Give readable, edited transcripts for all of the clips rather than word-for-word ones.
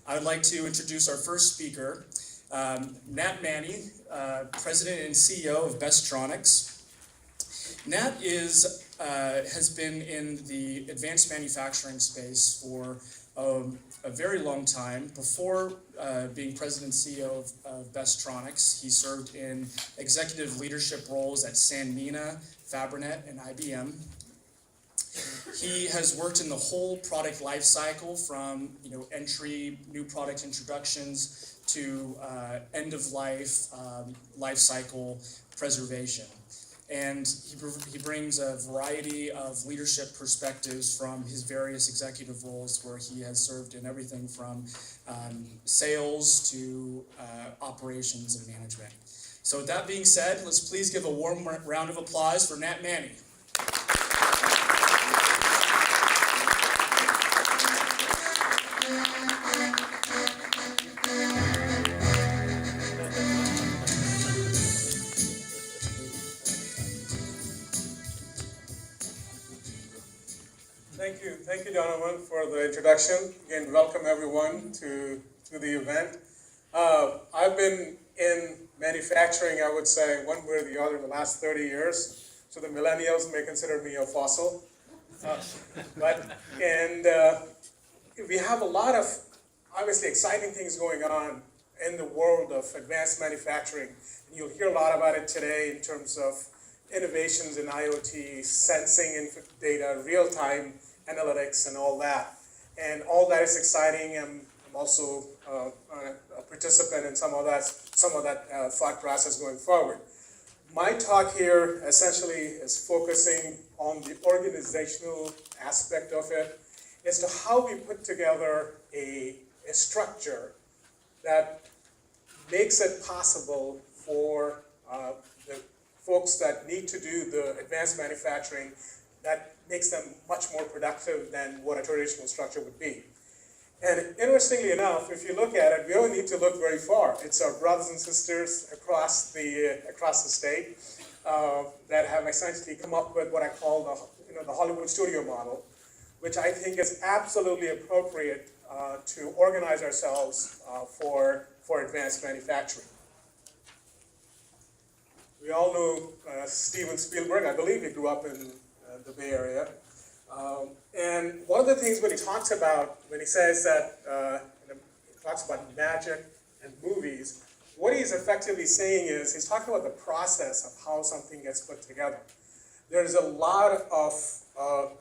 I would like to introduce our first speaker, Nat Manny, President and CEO of Bestronics. Nat has been in the advanced manufacturing space for a very long time. Before being President and CEO of Bestronics, he served in executive leadership roles at Sanmina, Fabrinet, and IBM. He has worked in the whole product life cycle from entry, new product introductions to end of life, life cycle preservation. And he brings a variety of leadership perspectives from his various executive roles, where he has served in everything from sales to operations and management. So with that being said, let's please give a warm round of applause for Nat Manny. Thank you, Donovan, for the introduction. Again, welcome everyone to the event. I've been in manufacturing, I would say, one way or the other, the last 30 years. So the millennials may consider me a fossil. We have a lot of, obviously, exciting things going on in the world of advanced manufacturing. You'll hear a lot about it today in terms of innovations in IoT, sensing data, real-time analytics, and all that. And all that is exciting. I'm also a participant in some of that thought process going forward. My talk here essentially is focusing on the organizational aspect of it, as to how we put together a structure that makes it possible for the folks that need to do the advanced manufacturing, that makes them much more productive than what a traditional structure would be. And interestingly enough, if you look at it, we don't need to look very far. It's our brothers and sisters across the state that have essentially come up with what I call the Hollywood studio model, which I think is absolutely appropriate to organize ourselves for advanced manufacturing. We all know Steven Spielberg. I believe he grew up in the Bay Area. And one of the things when he talks about, when he says that, he talks about magic and movies, what he's effectively saying is, he's talking about the process of how something gets put together. There's a lot of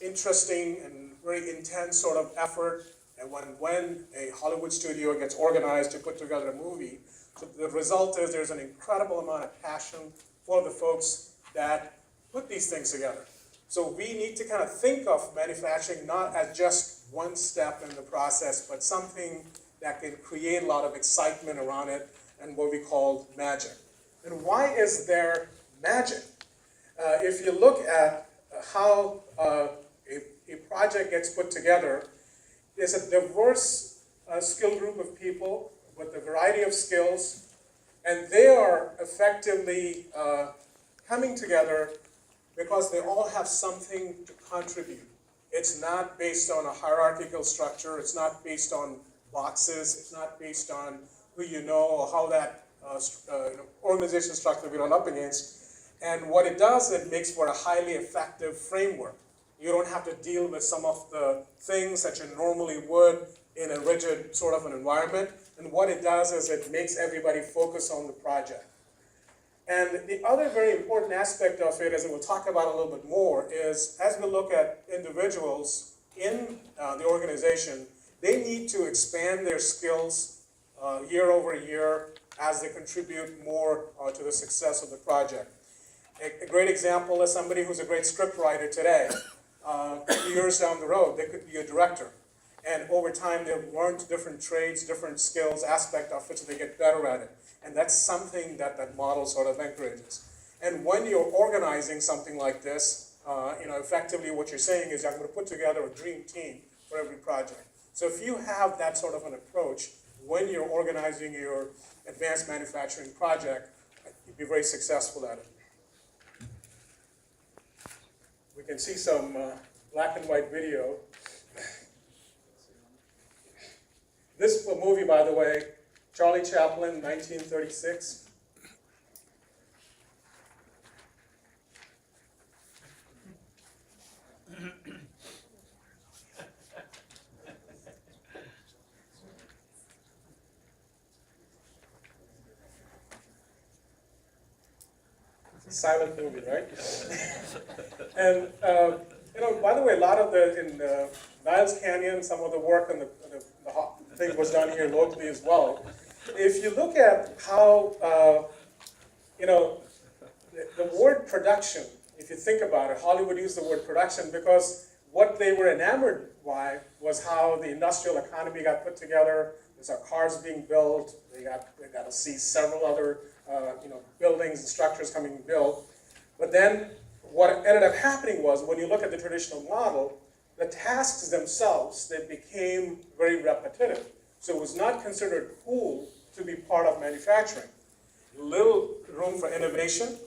interesting and very intense sort of effort, and when a Hollywood studio gets organized to put together a movie, so the result is there's an incredible amount of passion for the folks that put these things together. So we need to kind of think of manufacturing not as just one step in the process, but something that can create a lot of excitement around it and what we call magic. And why is there magic? If you look at how a project gets put together, there's a diverse skill group of people with a variety of skills, and they are effectively coming together because they all have something to contribute. It's not based on a hierarchical structure. It's not based on boxes. It's not based on who you know or how that organization structure we run up against. And what it does, it makes for a highly effective framework. You don't have to deal with some of the things that you normally would in a rigid sort of an environment. And what it does is it makes everybody focus on the project. And the other very important aspect of it, as we'll talk about a little bit more, is as we look at individuals in the organization, they need to expand their skills year over year as they contribute more to the success of the project. A great example is somebody who's a great script writer today. A few years down the road, they could be a director. And over time, they've learned different trades, different skills, aspect of it, so they get better at it. And that's something that model sort of encourages. And when you're organizing something like this, effectively what you're saying is, I'm going to put together a dream team for every project. So if you have that sort of an approach, when you're organizing your advanced manufacturing project, you'll be very successful at it. We can see some black and white video. This movie, by the way, Charlie Chaplin, 1936. Silent movie, right? And by the way, a lot of in Niles Canyon, some of the work and the thing was done here locally as well. If you look at how the word production, if you think about it, Hollywood used the word production because what they were enamored by was how the industrial economy got put together. There's our cars being built. They got to see several other buildings and structures coming built. But then what ended up happening was when you look at the traditional model, the tasks themselves, they became very repetitive. So it was not considered cool to be part of manufacturing. Little room for innovation.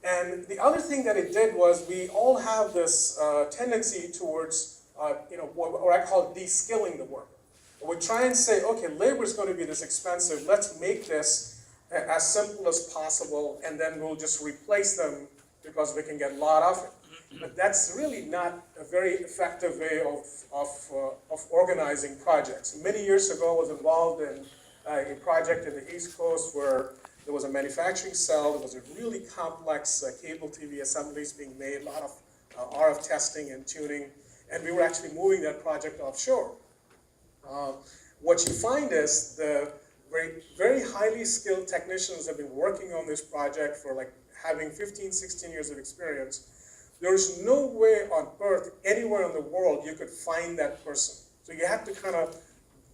And the other thing that it did was we all have this tendency towards, what I call de-skilling the work. We try and say, okay, labor is going to be this expensive. Let's make this as simple as possible, and then we'll just replace them because we can get a lot of it. But that's really not a very effective way of organizing projects. Many years ago, I was involved in a project in the East Coast where there was a manufacturing cell. There was a really complex cable TV assemblies being made, a lot of RF testing and tuning, and we were actually moving that project offshore. What you find is the very, very highly skilled technicians have been working on this project for like having 15, 16 years of experience. There's no way on earth, anywhere in the world, you could find that person. So you have to kind of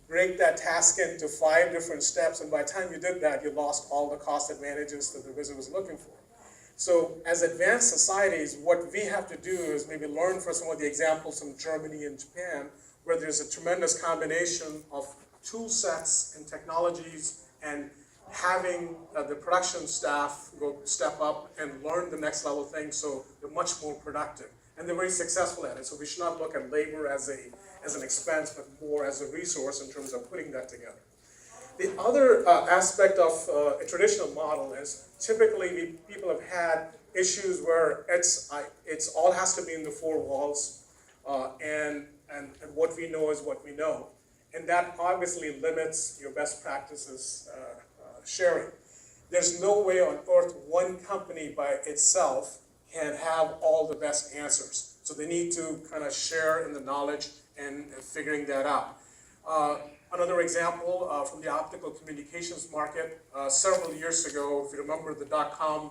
break that task into 5 different steps, and by the time you did that, you lost all the cost advantages that the wizard was looking for. So as advanced societies, what we have to do is maybe learn from some of the examples from Germany and Japan, where there's a tremendous combination of tool sets and technologies, and having the production staff go step up and learn the next level thing, so they're much more productive. And they're very successful at it, so we should not look at labor as an expense, but more as a resource in terms of putting that together. The other aspect of a traditional model is typically people have had issues where it's all has to be in the 4 walls, and what we know is what we know. And that obviously limits your best practices sharing. There's no way on earth one company by itself can have all the best answers. So they need to kind of share in the knowledge and figuring that out. Another example from the optical communications market, several years ago, if you remember the dot-com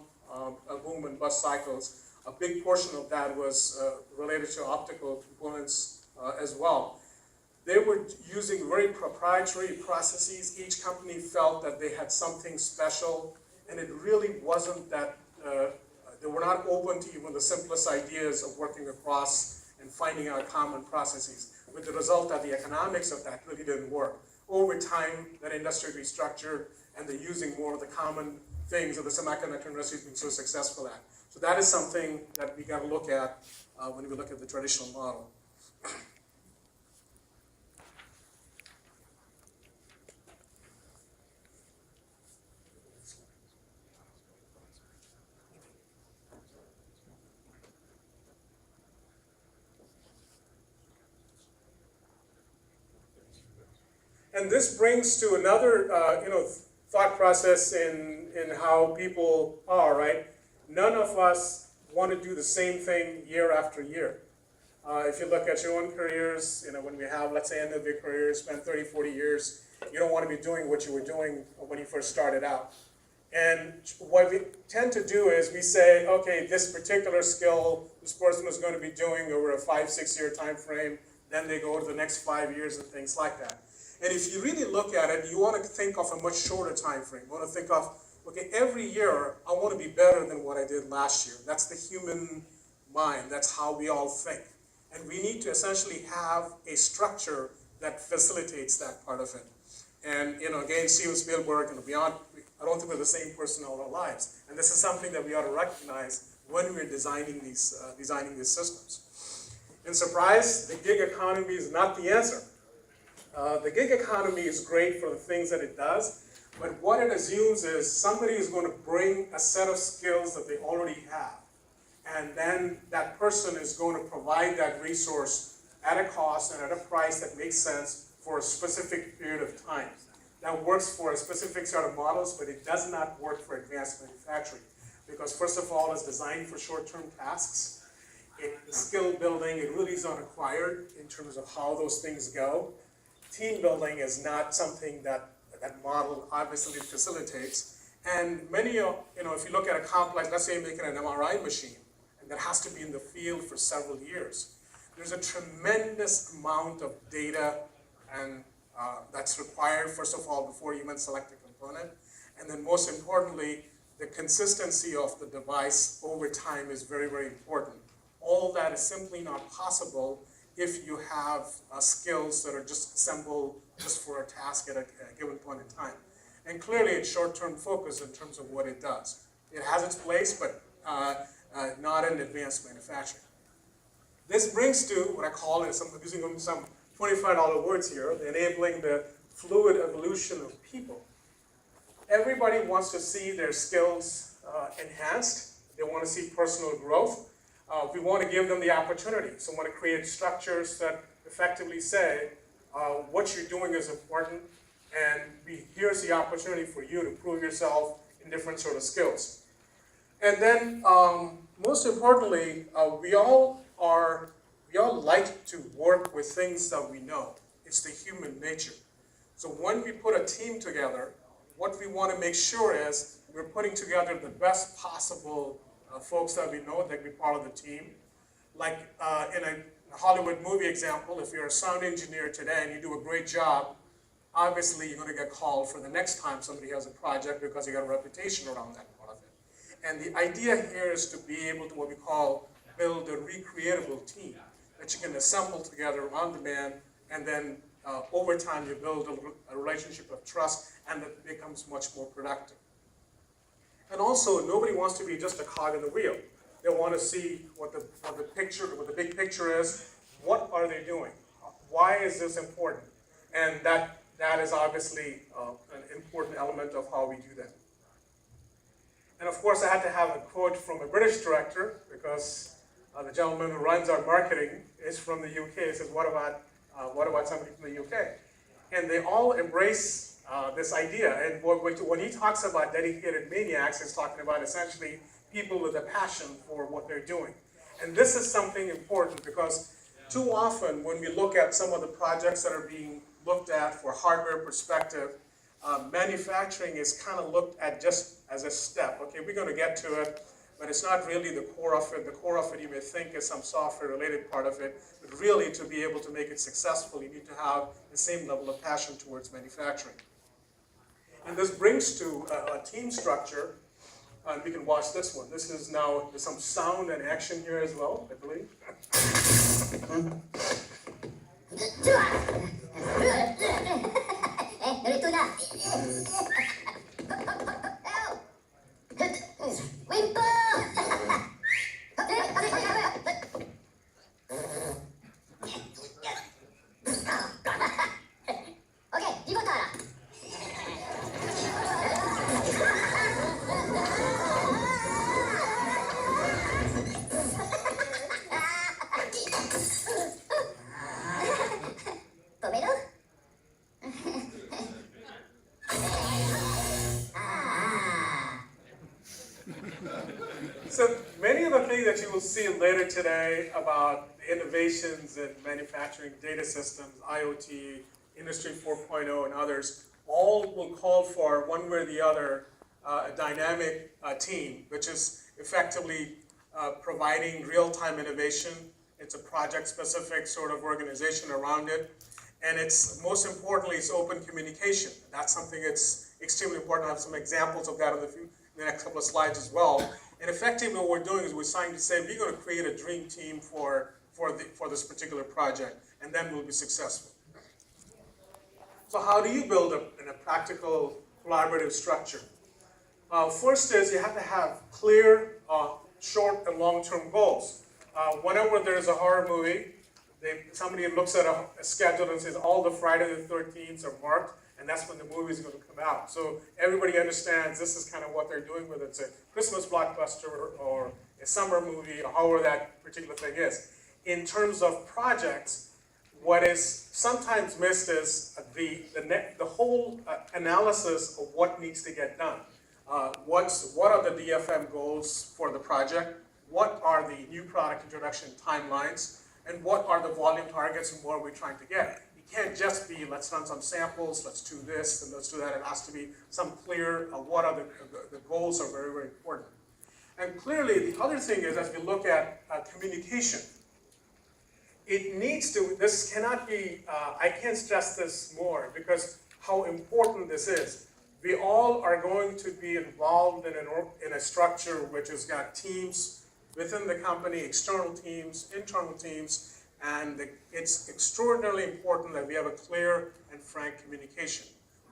boom and bust cycles, a big portion of that was related to optical components as well. They were using very proprietary processes. Each company felt that they had something special, and it really wasn't that, they were not open to even the simplest ideas of working across and finding out common processes, with the result that the economics of that really didn't work. Over time, that industry restructured, and they're using more of the common things that the semiconductor industry has been so successful at. So that is something that we got to look at when we look at the traditional model. And this brings to another, thought process in how people are, right? None of us want to do the same thing year after year. If you look at your own careers, when we have, let's say, end of your career, spend 30, 40 years, you don't want to be doing what you were doing when you first started out. And what we tend to do is we say, okay, this particular skill, this person is going to be doing over a 5-6 year time frame, then they go to the next 5 years and things like that. And if you really look at it, you want to think of a much shorter time frame. You want to think of, okay, every year I want to be better than what I did last year. That's the human mind. That's how we all think. And we need to essentially have a structure that facilitates that part of it. And again, Steven Spielberg and beyond, I don't think we're the same person all our lives. And this is something that we ought to recognize when we're designing these systems. And surprise, the gig economy is not the answer. The gig economy is great for the things that it does, but what it assumes is somebody is going to bring a set of skills that they already have. And then that person is going to provide that resource at a cost and at a price that makes sense for a specific period of time. That works for a specific set of models, but it does not work for advanced manufacturing. Because first of all, it's designed for short-term tasks. The skill building, it really is unacquired in terms of how those things go. Team building is not something that model obviously facilitates. And many of, if you look at a complex, let's say you're making an MRI machine, and that has to be in the field for several years. There's a tremendous amount of data and that's required, first of all, before you even select a component. And then most importantly, the consistency of the device over time is very, very important. All that is simply not possible if you have skills that are just assembled just for a task at a given point in time. And clearly it's short-term focus in terms of what it does. It has its place, but not in advanced manufacturing. This brings to what I call, and I'm using some $25 words here, enabling the fluid evolution of people. Everybody wants to see their skills enhanced. They want to see personal growth. We want to give them the opportunity. So we want to create structures that effectively say, what you're doing is important, and here's the opportunity for you to prove yourself in different sort of skills. And then, most importantly, we all like to work with things that we know. It's the human nature. So when we put a team together, what we want to make sure is we're putting together the best possible folks that we know that be part of the team. Like in a Hollywood movie example, if you're a sound engineer today and you do a great job, obviously you're going to get called for the next time somebody has a project because you got a reputation around that part of it. And the idea here is to be able to what we call build a recreatable team that you can assemble together on demand, and then over time you build a relationship of trust, and it becomes much more productive. And also, nobody wants to be just a cog in the wheel. They want to see what the big picture is. What are they doing? Why is this important? And that is obviously an important element of how we do that. And of course, I had to have a quote from a British director, because the gentleman who runs our marketing is from the UK. He says, what about somebody from the UK? And they all embrace this idea. And when he talks about dedicated maniacs, he's talking about essentially people with a passion for what they're doing. And this is something important, because too often when we look at some of the projects that are being looked at for hardware perspective, manufacturing is kind of looked at just as a step. Okay, we're going to get to it, but it's not really the core of it. The core of it, you may think, is some software-related part of it, but really to be able to make it successful, you need to have the same level of passion towards manufacturing. And this brings to a team structure, and we can watch this one. This is now, there's some sound and action here as well, I believe. So many of the things that you will see later today about the innovations in manufacturing data systems, IoT, Industry 4.0, and others, all will call for, one way or the other, a dynamic team, which is effectively providing real-time innovation. It's a project-specific sort of organization around it. And it's, most importantly, it's open communication. That's something that's extremely important. I have some examples of that in the next couple of slides as well. And effectively what we're doing is we're trying to say we're going to create a dream team for this particular project, and then we'll be successful. So how do you build in a practical collaborative structure? First is you have to have clear short and long-term goals. Whenever there's a horror movie, somebody looks at a schedule and says all the Friday the 13th are marked, and that's when the movie is going to come out. So everybody understands this is kind of what they're doing with it. It's a Christmas blockbuster or a summer movie, or however that particular thing is. In terms of projects, what is sometimes missed is the whole analysis of what needs to get done. What are the DFM goals for the project? What are the new product introduction timelines? And what are the volume targets and what are we trying to get? It can't just be, let's run some samples, let's do this, and let's do that. It has to be some clear, what are the goals are very, very important. And clearly, the other thing is, as we look at communication, it needs to, this cannot be, I can't stress this more, because how important this is. We all are going to be involved in a structure which has got teams within the company, external teams, internal teams, and it's extraordinarily important that we have a clear and frank communication.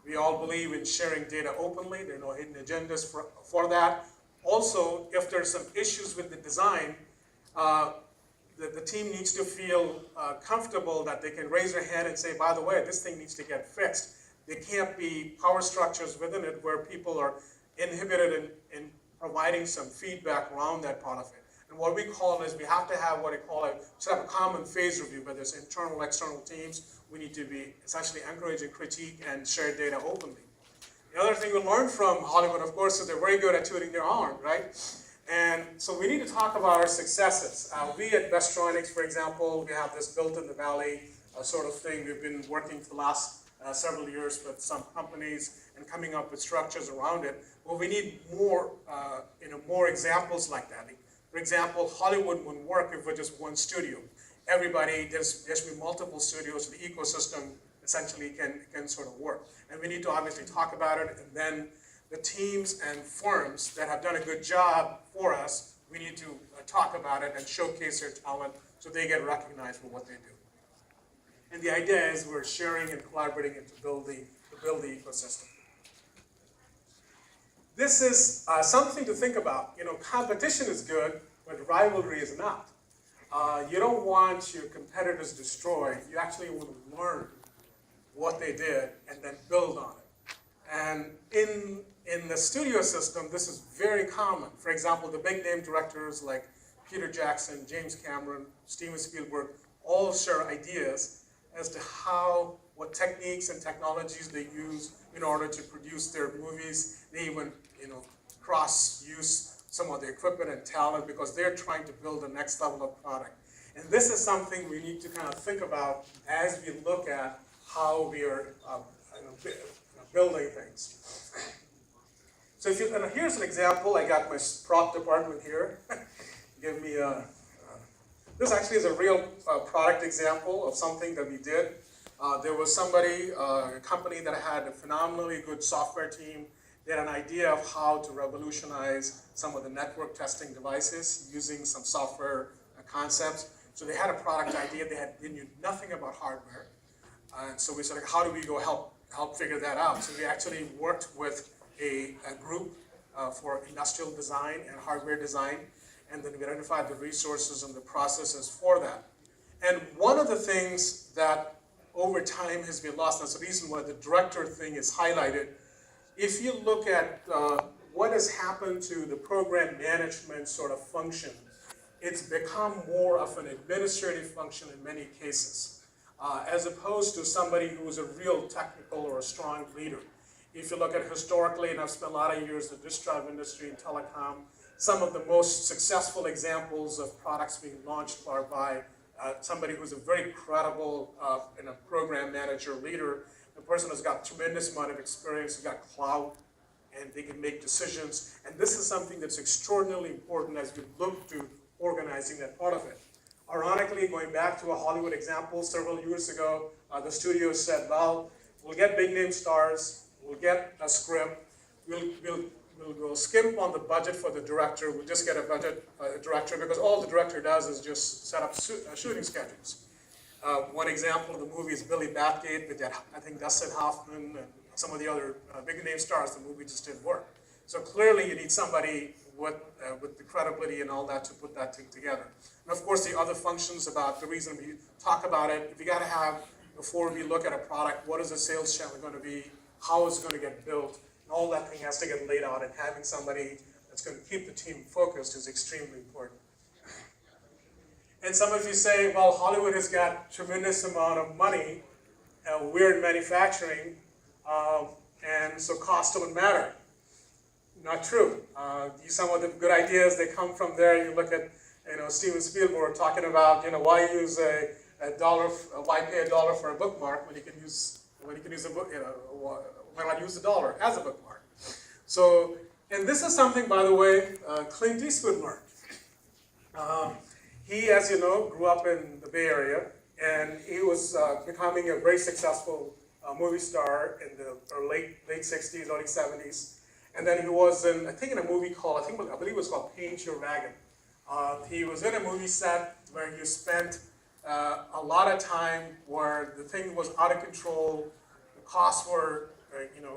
We all believe in sharing data openly. There are no hidden agendas for that. Also, if there's some issues with the design, the team needs to feel comfortable that they can raise their hand and say, by the way, this thing needs to get fixed. There can't be power structures within it where people are inhibited in providing some feedback around that part of it. And what we call is we have to have what I call a common phase review, whether it's internal, external teams. We need to be essentially encouraging critique and share data openly. The other thing we learned from Hollywood, of course, is they're very good at tooting their horn, right? And so we need to talk about our successes. We at Bestronics, for example, we have this built in the valley sort of thing. We've been working for the last several years with some companies and coming up with structures around it. Well, we need more, more examples like that. For example, Hollywood wouldn't work if we're just one studio. Everybody, there should be multiple studios, so the ecosystem essentially can sort of work. And we need to obviously talk about it, and then the teams and firms that have done a good job for us, we need to talk about it and showcase their talent so they get recognized for what they do. And the idea is we're sharing and collaborating to build the ecosystem. This is something to think about. Competition is good, but rivalry is not. You don't want your competitors destroyed. You actually want to learn what they did and then build on it. And in the studio system, this is very common. For example, the big name directors like Peter Jackson, James Cameron, Steven Spielberg, all share ideas as to what techniques and technologies they use in order to produce their movies. They even, cross-use some of the equipment and talent because they're trying to build the next level of product. And this is something we need to kind of think about as we look at how we are building things. So here's an example. I got my prop department here. Give me this actually is a real product example of something that we did. There was a company that had a phenomenally good software team. They had an idea of how to revolutionize some of the network testing devices using some software concepts. So they had a product idea. They knew nothing about hardware. And so we said, how do we go help figure that out? So we actually worked with a group for industrial design and hardware design. And then we identified the resources and the processes for that. And one of the things that over time has been lost, that's the reason why the director thing is highlighted. If you look at what has happened to the program management sort of function, it's become more of an administrative function in many cases, as opposed to somebody who's a real technical or a strong leader. If you look at historically, and I've spent a lot of years in the disk drive industry and telecom, some of the most successful examples of products being launched are by somebody who's a very credible program manager, leader, a person who's got tremendous amount of experience, who's got clout, and they can make decisions. And this is something that's extraordinarily important as we look to organizing that part of it. Ironically, going back to a Hollywood example, several years ago, the studio said, well, we'll get big name stars, we'll get a script, we'll skimp on the budget for the director, we'll just get a director, because all the director does is just set up shooting schedules. One example of the movie is Billy Batgate with that, I think Dustin Hoffman and some of the other big name stars. The movie just didn't work. So clearly you need somebody with the credibility and all that to put that thing together. And of course, the other functions about the reason we talk about it, if you got to have, before we look at a product, what is the sales channel going to be, how is it going to get built, and all that thing has to get laid out, and having somebody that's going to keep the team focused is extremely important. And some of you say, well, Hollywood has got tremendous amount of money, we're in manufacturing, and so cost don't matter. Not true. Some of the good ideas, they come from there. You look at, Steven Spielberg talking about, why use why pay $1 for a bookmark when you can use a book, why not use $1 as a bookmark? So, and this is something, by the way, Clint Eastwood learned. He, as you know, grew up in the Bay Area, and he was becoming a very successful movie star in the late 60s, early 70s. And then he was in, I think, in a movie called, I believe it was called Paint Your Wagon. He was in a movie set where you spent a lot of time where the thing was out of control, the costs were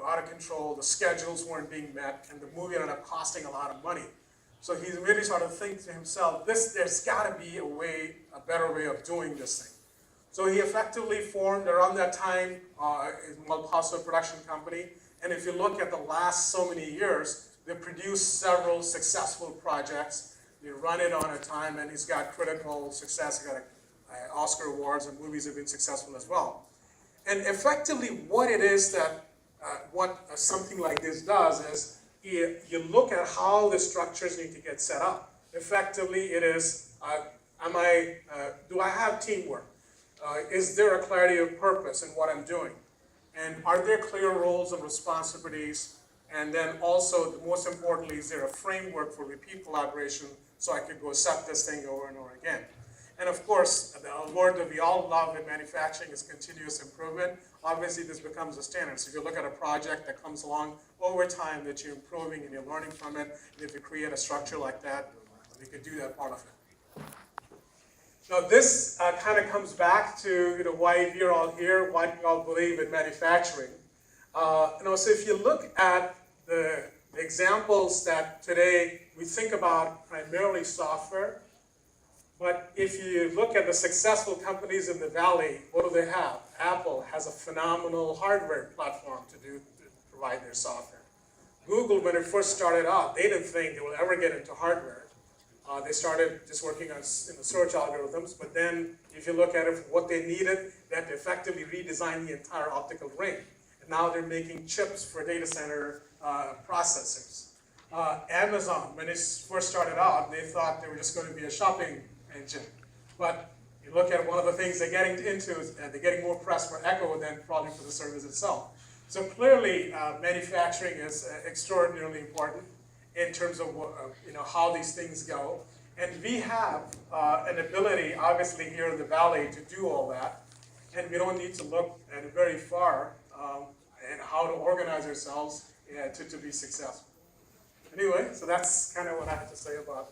out of control, the schedules weren't being met, and the movie ended up costing a lot of money. So he really started thinking to himself, there's got to be a better way of doing this thing. So he effectively formed, around that time, a multi production company. And if you look at the last so many years, they've produced several successful projects. They run it on a time, and he's got critical success. He got Oscar awards, and movies have been successful as well. And effectively, what it is that something like this does is you look at how the structures need to get set up. Effectively, it is, do I have teamwork? Is there a clarity of purpose in what I'm doing? And are there clear roles and responsibilities? And then also, most importantly, is there a framework for repeat collaboration so I could go set this thing over and over again? And of course, the word that we all love in manufacturing is continuous improvement. Obviously, this becomes a standard. So if you look at a project that comes along over time that you're improving and you're learning from it, and if you create a structure like that, we could do that part of it. Now this kind of comes back to why we're all here, why we all believe in manufacturing. So if you look at the examples that today we think about primarily software, but if you look at the successful companies in the Valley, what do they have? Apple has a phenomenal hardware platform to provide their software. Google, when it first started out, they didn't think they would ever get into hardware. They started just working on the search algorithms, but then if you look at it, what they needed, they had to effectively redesign the entire optical ring. And now they're making chips for data center processors. Amazon, when it first started out, they thought they were just going to be a shopping engine. But you look at one of the things they're getting into, they're getting more press for Echo than probably for the service itself. So clearly, manufacturing is extraordinarily important in terms of how these things go. And we have an ability, obviously, here in the Valley to do all that. And we don't need to look at very far and how to organize ourselves to be successful. Anyway, so that's kind of what I have to say about